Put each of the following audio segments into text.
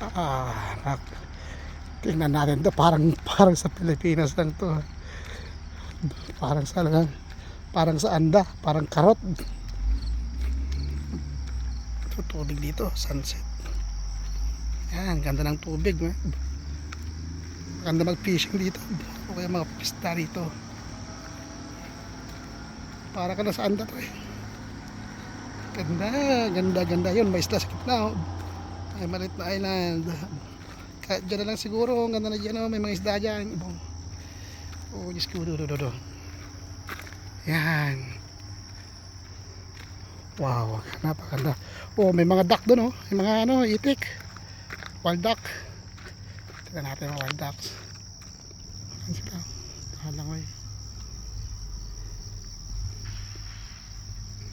Ah, tingnan natin to, parang sa Pilipinas lang to. Parang sa lang, parang sa anda, parang karot. Ito tubig dito, sunset. Yan, ganda ng tubig, man. Ganda mag-fishing dito. O kaya mga pista dito. Para ka na sa anda to eh. Ganda, ganda, ganda yun. May isla sa gitna. Oh. Ay, maliit na island. Kahit dyan na lang siguro. Ang ganda na dyan. Oh. May mga isda dyan. Oh, Diyos ko. Do. Yan. Wow, napakaganda. Oh, may mga duck doon. Oh. May mga ano, itik. Wild duck. Tignan natin ang wild ducks. Ayan sila. Halangoy.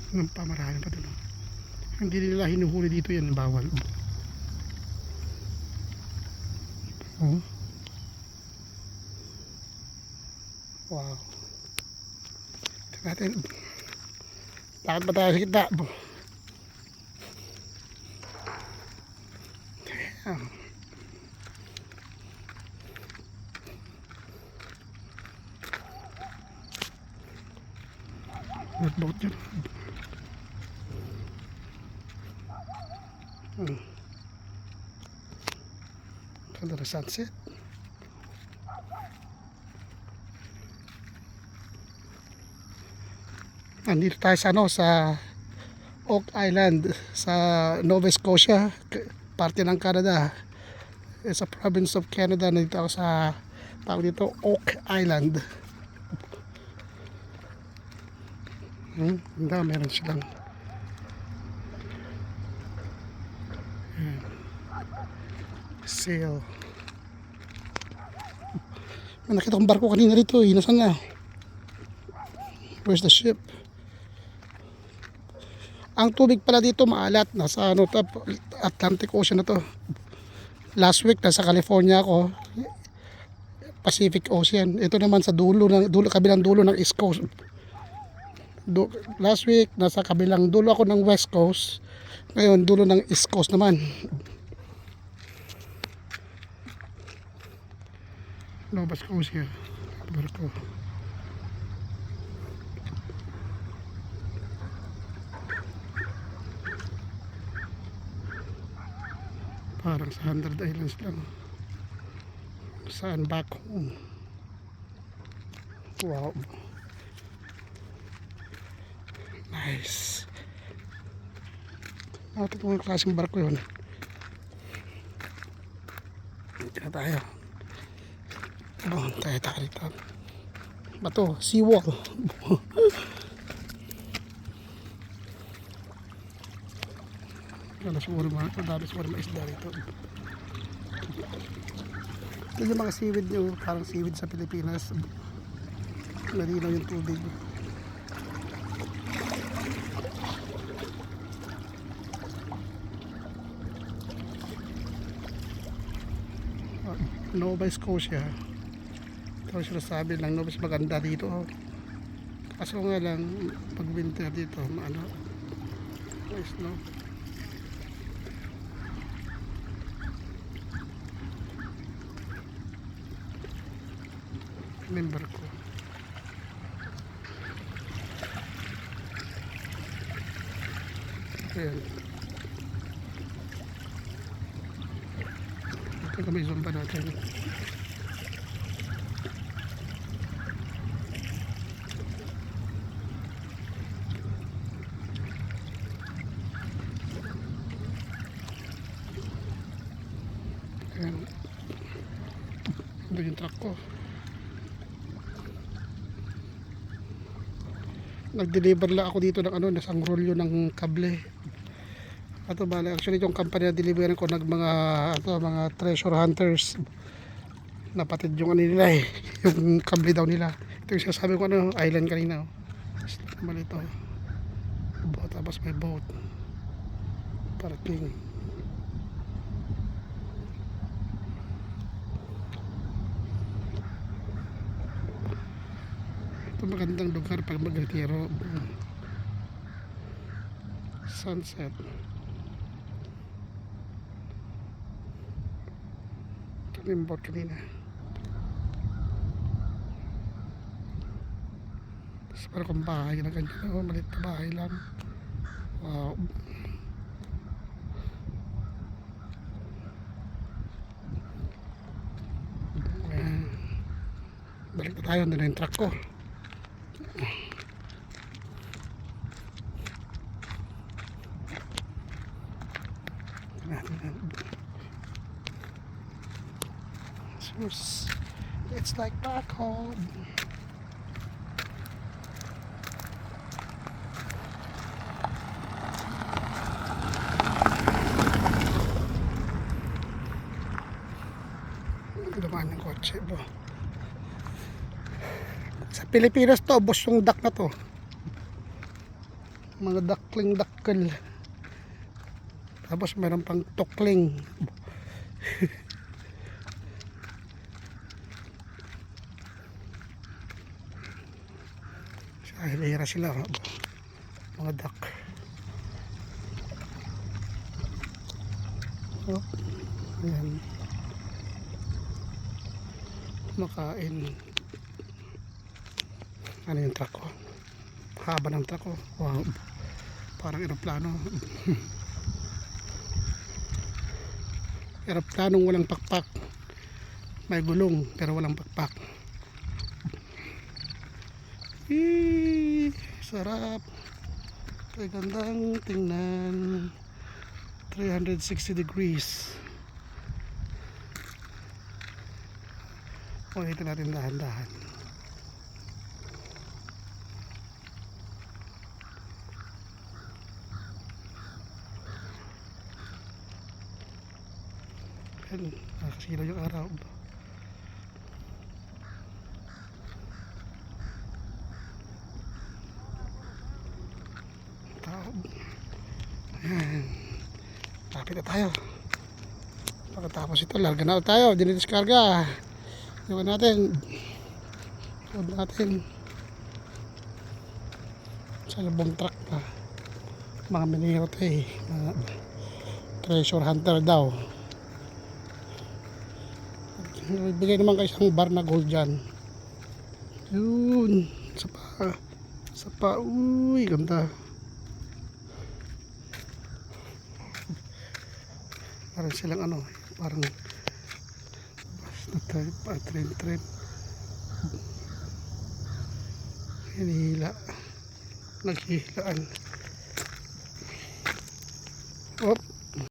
Anong pamarami pa doon. Oh. Hindi nila hinuhuli dito yan. Bawal. Oh. Wow. Tignan natin. Bakit ba tayo sa gitna? Damn. May boat yun. Ganda na sunset. Nandito tayo sa ano, sa Oak Island sa Nova Scotia, parte ng Canada. Sa province of Canada. Nandito ako sa tawag dito Oak Island. Ganda, meron silang sail. May nakita kong barko kanina rito eh. Nasaan na? Where's the ship? Ang tubig pala dito maalat. Nasa ano, Atlantic Ocean na to. Last week nasa California ako, Pacific Ocean. Ito naman sa kabilang dulo ng East Coast. Last week nasa kabilang dulo ako ng West Coast. Ngayon dulo ng East Coast naman. Nova Scotia. Barko. Parang sa 100 Islands lang. Saan back home? Wow. Nice. Natin kung klaseng barko yun. Kaya tayo. Tayo rito. Bato, seawall. Dami siguro mga isda rito. Ito yung mga seaweed nyo, parang seaweed sa Pilipinas. Malinaw yung tubig. Nova Scotia. Ito sinasabi lang, Nova Scotia maganda dito. Kaso nga lang, pag winter dito, ano, may snow. Member ko. Ayan. Ito kami zoom pa natin. Ayan. Ito yung truck ko. Nag-deliver lang ako dito ng ano, nasang rolyo ng kable. Ato bale, actually yung company na deliveran ko mga treasure hunters. Napatid yung ano nila eh, yung kable daw nila. Ito yung sinasabi ko ano, island kanina. Mali ito. Tapos may boat. Parking. Ito magandang lugar pag mag-retiro. Sunset. Ito na yung boat kanina. Tapos parang kung bahay na ganyan. Oh, maliit na bahay lang. Wow. Ayan. Balik na tayo. Doon na yung truck ko. It's like back home. Dumaan yung kotse bro. Sa Pilipinas to, boss yung duck na to. Mga duckling dakkel. Tapos meron pang tukling. Sa hilera sila mga duck. Oh, ayan. Makain. Ano yung truck ko? Haba ng truck ko. Wow. Parang eroplano. Eroplanong walang pakpak. May gulong pero walang pakpak. Sarap. Ay, gandang tingnan. 360 degrees. Ito natin dahan-dahan. Nakasilaw yung araw. Ayan. Lapit na tayo. Pagkatapos ito, larga na tayo. Dinidiskarga. Iwan natin. Sa labong truck na. Mga minero ito eh. Mga treasure hunter daw. Bigay naman kayo isang bar na gold dyan. Yun. Sa pa. Uy, ganda. Parang silang ano, parang tren. Hinihila. Naghihilaan. Oh.